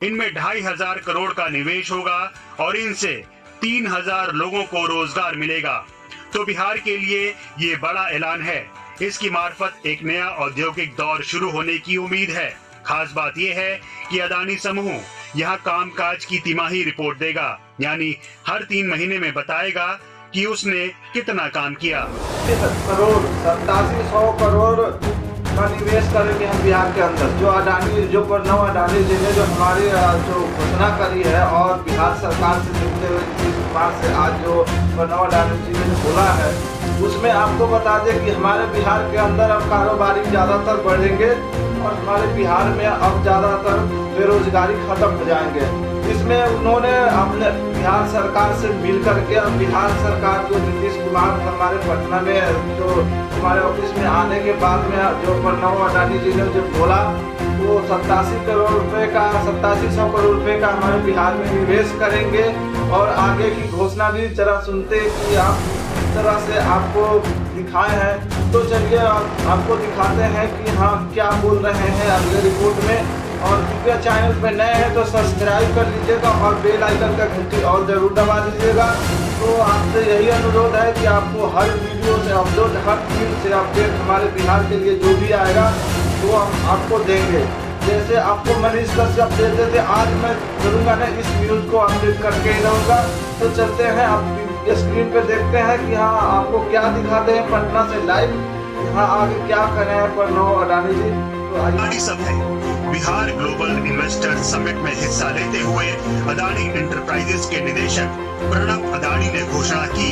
इनमें 2500 करोड़ का निवेश होगा और इनसे 3000 लोगों को रोजगार मिलेगा। तो बिहार के लिए ये बड़ा ऐलान है। इसकी मार्फत एक नया औद्योगिक दौर शुरू होने की उम्मीद है। खास बात यह है कि अदानी समूह यहाँ कामकाज की तिमाही रिपोर्ट देगा, यानी हर 3 महीने में बताएगा कि उसने कितना काम किया। करोड़ 8700 करोड़ का निवेश करेंगे हम बिहार के अंदर। जो अडानी, जो प्रणव अडानी जी ने जो हमारी जो घोषणा करी है और बिहार सरकार से जुड़ते हुए नीतीश कुमार से आज जो प्रणव अडानी जी ने बोला है, उसमें आपको बता दें कि हमारे बिहार के अंदर अब कारोबारी ज़्यादातर बढ़ेंगे और हमारे बिहार में अब ज़्यादातर बेरोजगारी खत्म हो जाएंगे। इसमें उन्होंने अपने बिहार सरकार से मिल करके, अब बिहार सरकार जो नीतीश कुमार हमारे पटना में जो हमारे ऑफिस में आने के बाद में जो प्रणव अडानी जी ने जो बोला, वो 87 करोड़ रुपए का 8700 करोड़ रुपए का हमारे बिहार में निवेश करेंगे। और आगे की घोषणा भी जरा सुनते कि आप इस तरह से आपको दिखाए हैं, तो चलिए आपको दिखाते हैं कि हाँ क्या बोल रहे हैं अगले रिपोर्ट में। और कृपया चैनल पर नए हैं तो सब्सक्राइब कर लीजिएगा और बेल आइकन का घंटी और जरूर दबा दीजिएगा। तो आपसे यही अनुरोध है कि आपको हर वीडियो से अपलोड, हर दिन से अपडेट हमारे बिहार के लिए जो भी आएगा वो हम आपको देंगे। जैसे आपको मनीष कश्यप देते थे, आज मैं करूँगा ना इस न्यूज़ को अपडेट करके ही रहूँगा। तो चलते हैं, आप स्क्रीन पे देखते हैं कि हाँ आपको क्या दिखाते हैं पटना से लाइव, यहाँ आगे क्या कर रहे हैं प्रणव अडानी जी। तो अडानी सब है। बिहार ग्लोबल इन्वेस्टर समिट में हिस्सा लेते हुए अडानी एंटरप्राइजेस के निदेशक प्रणव अडानी ने घोषणा की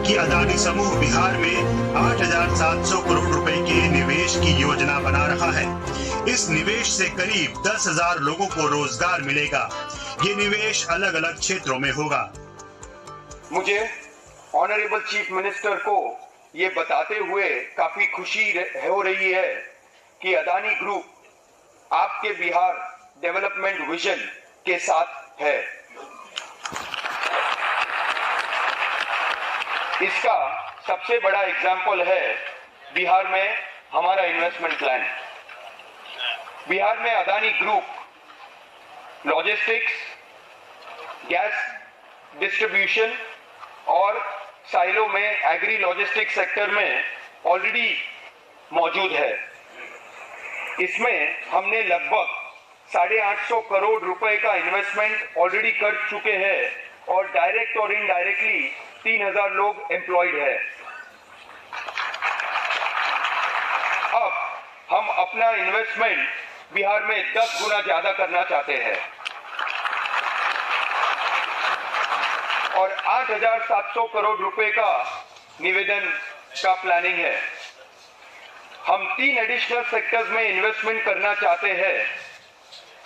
कि अडानी समूह बिहार में 8700 करोड़ रुपए के निवेश की योजना बना रहा है। इस निवेश से करीब 10,000 लोगों को रोजगार मिलेगा। ये निवेश अलग अलग क्षेत्रों में होगा। मुझे ऑनरेबल चीफ मिनिस्टर को ये बताते हुए काफी खुशी हो रही है कि अडानी ग्रुप आपके बिहार डेवलपमेंट विजन के साथ है। इसका सबसे बड़ा एग्जाम्पल है बिहार में हमारा इन्वेस्टमेंट प्लान। बिहार में Adani group logistics, gas distribution और साइलो में एग्री लॉजिस्टिक्स सेक्टर में ऑलरेडी मौजूद है। इसमें हमने लगभग 850 करोड़ रुपए का इन्वेस्टमेंट ऑलरेडी कर चुके हैं और डायरेक्ट और इनडायरेक्टली 3000 लोग एम्प्लॉयड है। अब हम अपना इन्वेस्टमेंट बिहार में 10 गुना ज्यादा करना चाहते हैं और 8700 करोड़ रुपए का निवेदन का प्लानिंग है। हम 3 एडिशनल सेक्टर्स में इन्वेस्टमेंट करना चाहते हैं,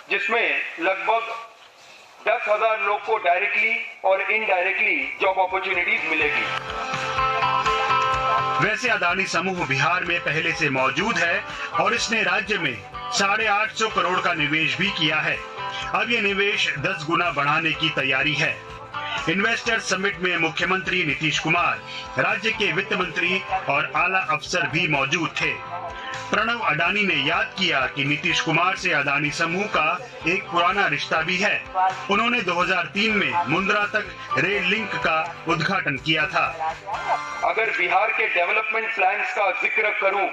जिसमें लगभग 10,000 लोग को डायरेक्टली और इनडायरेक्टली जॉब अपॉर्चुनिटीज मिलेगी। वैसे अडानी समूह बिहार में पहले से मौजूद है और इसने राज्य में 850 करोड़ का निवेश भी किया है। अब ये निवेश 10 गुना बढ़ाने की तैयारी है। इन्वेस्टर समिट में मुख्यमंत्री नीतीश कुमार, राज्य के वित्त मंत्री और आला अफसर भी मौजूद थे। प्रणव अडानी ने याद किया कि नीतीश कुमार से अडानी समूह का एक पुराना रिश्ता भी है। उन्होंने 2003 में मुंद्रा तक रेल लिंक का उद्घाटन किया था। अगर बिहार के डेवलपमेंट प्लान्स का जिक्र करूं,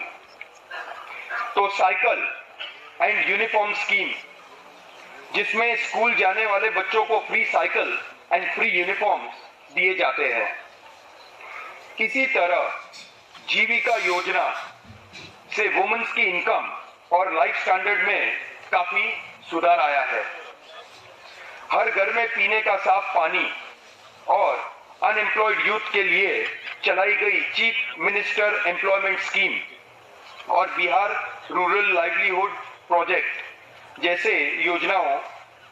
तो साइकिल एंड यूनिफॉर्म स्कीम, जिसमें स्कूल जाने वाले बच्चों को free cycle and free uniforms दिए जाते हैं। इसी तरह जीविका योजना से वुमेन्स की इनकम और लाइफ स्टैंडर्ड में काफी सुधार आया है। हर घर में पीने का साफ पानी और अनएम्प्लॉयड यूथ के लिए चलाई गई चीफ मिनिस्टर एम्प्लॉयमेंट स्कीम और बिहार रूरल लाइवलीहुड प्रोजेक्ट जैसे योजनाओं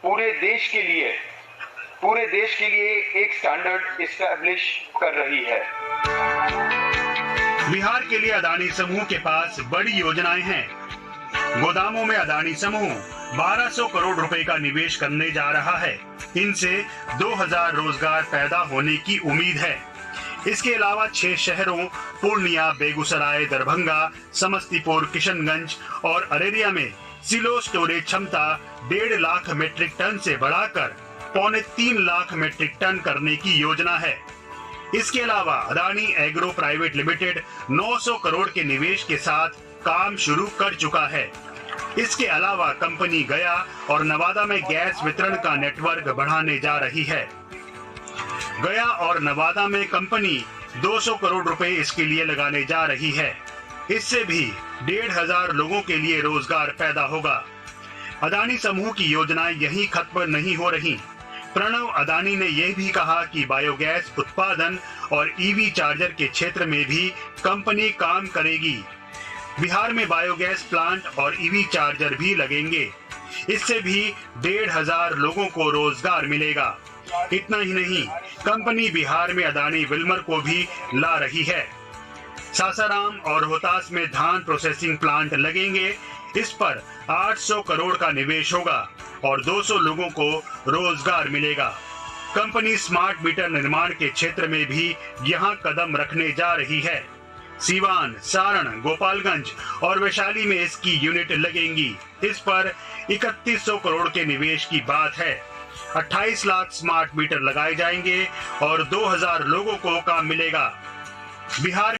पूरे देश के लिए एक स्टैंडर्ड इस्टेब्लिश कर रही है। बिहार के लिए अडानी समूह के पास बड़ी योजनाएं हैं। गोदामों में अडानी समूह 1200 करोड़ रुपए का निवेश करने जा रहा है। इनसे 2000 रोजगार पैदा होने की उम्मीद है। इसके अलावा 6 शहरों पूर्णिया, बेगूसराय, दरभंगा, समस्तीपुर, किशनगंज और अरेरिया में सिलो स्टोरेज क्षमता 1.5 लाख मीट्रिक टन से बढ़ाकर 2.25 लाख मीट्रिक टन करने की योजना है। इसके अलावा Adani agro private limited 900 crore के निवेश के साथ काम शुरू कर चुका है। इसके अलावा कंपनी गया और नवादा में गैस वितरण का नेटवर्क बढ़ाने जा रही है। गया और नवादा में कंपनी 200 करोड़ रुपए इसके लिए लगाने जा रही है। इससे भी 1,500 लोगों के लिए रोजगार पैदा होगा। अदानी समूह की योजनाएं यहीं खत्म नहीं हो रही। प्रणव अदानी ने यह भी कहा कि बायोगैस उत्पादन और ईवी चार्जर के क्षेत्र में भी कंपनी काम करेगी। बिहार में बायोगैस प्लांट और ईवी चार्जर भी लगेंगे। इससे भी 1,500 लोगों को रोजगार मिलेगा। इतना ही नहीं, कंपनी बिहार में अदानी विल्मर को भी ला रही है। सासाराम और रोहतास में धान प्रोसेसिंग प्लांट लगेंगे। इस पर 800 करोड़ का निवेश होगा और 200 लोगों को रोजगार मिलेगा। कंपनी स्मार्ट मीटर निर्माण के क्षेत्र में भी यहां कदम रखने जा रही है। सीवान, सारण, गोपालगंज और वैशाली में इसकी यूनिट लगेंगी। इस पर 3100 करोड़ के निवेश की बात है। 28 लाख स्मार्ट मीटर लगाए जाएंगे और 2000 लोगों को काम मिलेगा। बिहार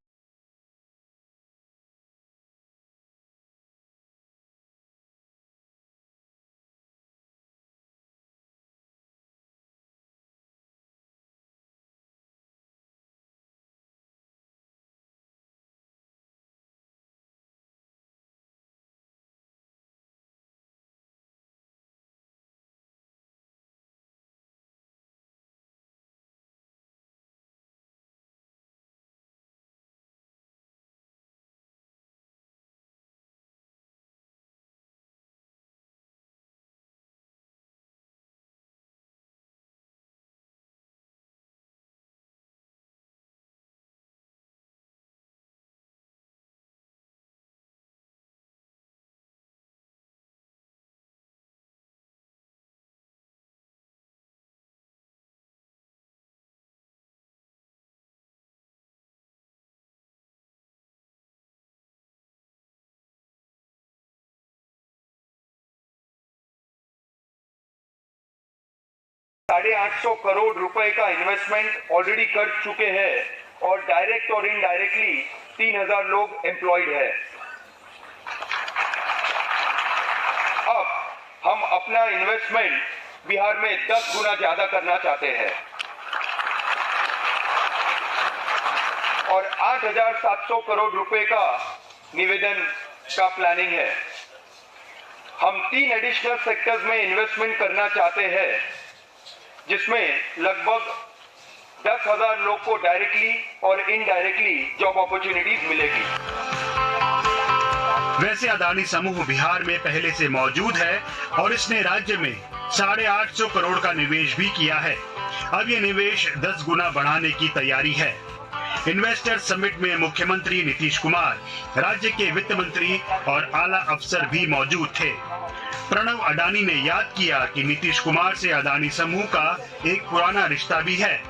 साढ़े 800 करोड़ रुपए का इन्वेस्टमेंट ऑलरेडी कर चुके हैं और डायरेक्ट और इनडायरेक्टली 3000 लोग एम्प्लॉयड है। अब हम अपना इन्वेस्टमेंट बिहार में 10 गुना ज्यादा करना चाहते हैं और 8,700 करोड़ रुपए का निवेदन का प्लानिंग है। हम 3 एडिशनल सेक्टर्स में इन्वेस्टमेंट करना चाहते हैं जिसमें लगभग 10,000 लोग को डायरेक्टली और इनडायरेक्टली जॉब अपॉर्चुनिटीज मिलेगी। वैसे अदानी समूह बिहार में पहले से मौजूद है और इसने राज्य में 850 करोड़ का निवेश भी किया है। अब ये निवेश 10 गुना बढ़ाने की तैयारी है। इन्वेस्टर समिट में मुख्यमंत्री नीतीश कुमार, राज्य के वित्त मंत्री और आला अफसर भी मौजूद थे। प्रणव अडानी ने याद किया कि नीतीश कुमार से अदानी समूह का एक पुराना रिश्ता भी है।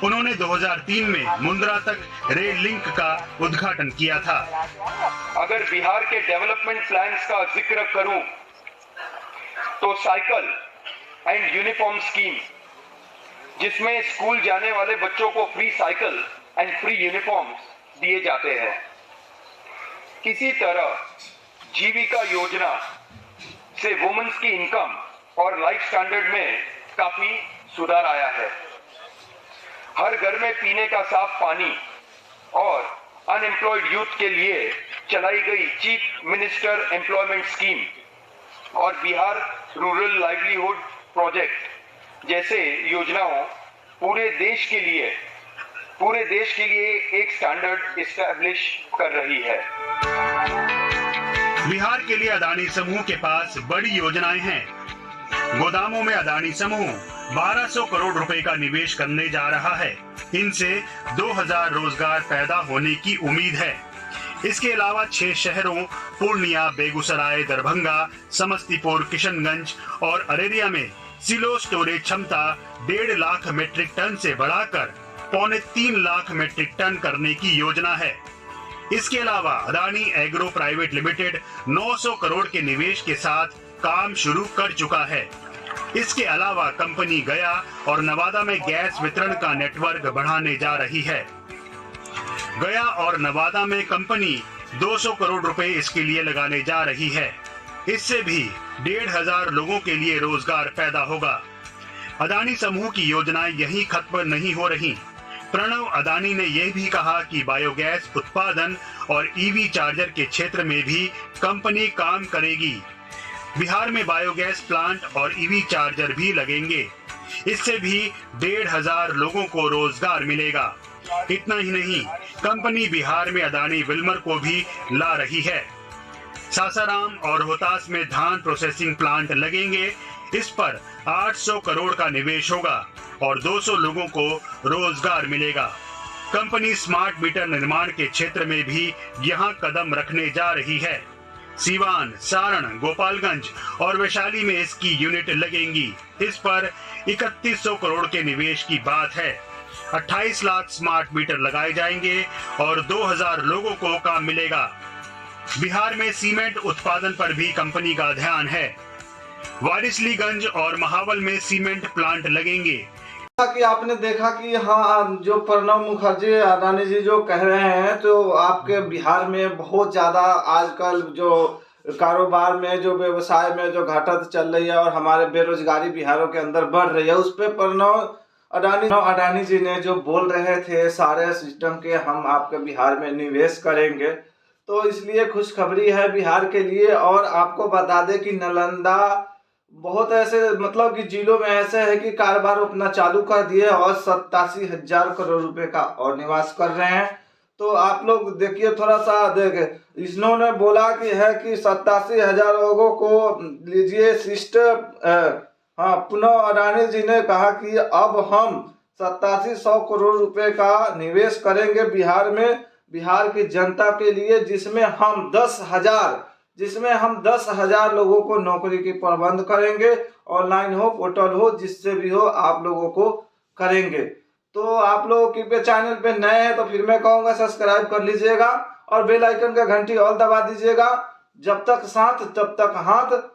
उन्होंने 2003 में मुंद्रा तक रेल लिंक का उद्घाटन किया था। अगर बिहार के डेवलपमेंट प्लान्स का जिक्र करूं तो साइकिल एंड यूनिफॉर्म स्कीम, जिसमें स्कूल जाने वाले बच्चों को free cycle and free uniforms दिए जाते हैं। इसी तरह जीविका योजना से वुमेन्स की इनकम और लाइफ स्टैंडर्ड में काफी सुधार आया है। हर घर में पीने का साफ पानी और अनएम्प्लॉयड यूथ के लिए चलाई गई चीफ मिनिस्टर एम्प्लॉयमेंट स्कीम और बिहार रूरल लाइवलीहुड प्रोजेक्ट जैसे योजनाओं पूरे देश के लिए एक स्टैंडर्ड इस्टेब्लिश कर रही है। बिहार के लिए अदानी समूह के पास बड़ी योजनाएं हैं। गोदामों में अदानी समूह 1200 करोड़ रुपए का निवेश करने जा रहा है। इनसे 2000 रोजगार पैदा होने की उम्मीद है। इसके अलावा 6 शहरों पूर्णिया, बेगूसराय, दरभंगा, समस्तीपुर, किशनगंज और अरेरिया में सिलो स्टोरेज क्षमता 1.5 लाख मीट्रिक टन से बढ़ाकर 3.25 लाख मीट्रिक टन करने की योजना है। इसके अलावा Adani agro private limited 900 crore के निवेश के साथ काम शुरू कर चुका है। इसके अलावा कंपनी गया और नवादा में गैस वितरण का नेटवर्क बढ़ाने जा रही है। गया और नवादा में कंपनी 200 करोड़ रुपए इसके लिए लगाने जा रही है। इससे भी 1,500 लोगों के लिए रोजगार पैदा होगा। अदानी समूह की योजनाएं यहीं खत्म नहीं हो रही। प्रणव अदानी ने यह भी कहा कि बायोगैस उत्पादन और ईवी चार्जर के क्षेत्र में भी कंपनी काम करेगी। बिहार में बायोगैस प्लांट और ईवी चार्जर भी लगेंगे। इससे भी 1,500 लोगों को रोजगार मिलेगा। इतना ही नहीं, कंपनी बिहार में अदानी विल्मर को भी ला रही है। सासाराम और रोहतास में धान प्रोसेसिंग प्लांट लगेंगे। इस पर 800 करोड़ का निवेश होगा और 200 लोगों को रोजगार मिलेगा। कंपनी स्मार्ट मीटर निर्माण के क्षेत्र में भी यहां कदम रखने जा रही है। सीवान, सारण, गोपालगंज और वैशाली में इसकी यूनिट लगेंगी। इस पर 3100 करोड़ के निवेश की बात है। 28 लाख स्मार्ट मीटर लगाए जाएंगे और 2000 लोगों को काम मिलेगा। बिहार में सीमेंट उत्पादन पर भी कंपनी का ध्यान है। वारिसलीगंज और महावल में सीमेंट प्लांट लगेंगे। कि आपने देखा कि हाँ, जो प्रणब मुखर्जी अडानी जी जो कह रहे हैं, तो आपके बिहार में बहुत ज्यादा आजकल जो कारोबार में, जो व्यवसाय में जो घटत चल रही है और हमारे बेरोजगारी बिहारों के अंदर बढ़ रही है, उस पर प्रणब अडानी जी ने जो बोल रहे थे सारे सिस्टम के हम आपके बिहार में निवेश करेंगे, तो इसलिए खुशखबरी है बिहार के लिए। और आपको बता दें कि नालंदा बहुत ऐसे मतलब कि जिलों में ऐसे है कि कारोबार अपना चालू कर दिए और 87,000 करोड़ रुपए का और निवास कर रहे हैं। तो आप लोग देखिए, थोड़ा सा देखे, इन्होंने बोला कि है कि 87,000 लोगों को लीजिए शिष्ट। हाँ, पुनः अडानी जी ने कहा कि अब हम 8700 करोड़ रुपए का निवेश करेंगे बिहार में, बिहार की जनता के लिए, जिसमें हम 10,000 लोगों को नौकरी की प्रबंध करेंगे। ऑनलाइन हो, पोर्टल हो, जिससे भी हो, आप लोगों को करेंगे। तो आप लोग कृपया चैनल पे नए हैं तो फिर मैं कहूँगा सब्सक्राइब कर लीजिएगा और बेल आइकन का घंटी ऑल दबा दीजिएगा। जब तक साथ तब तक हाथ।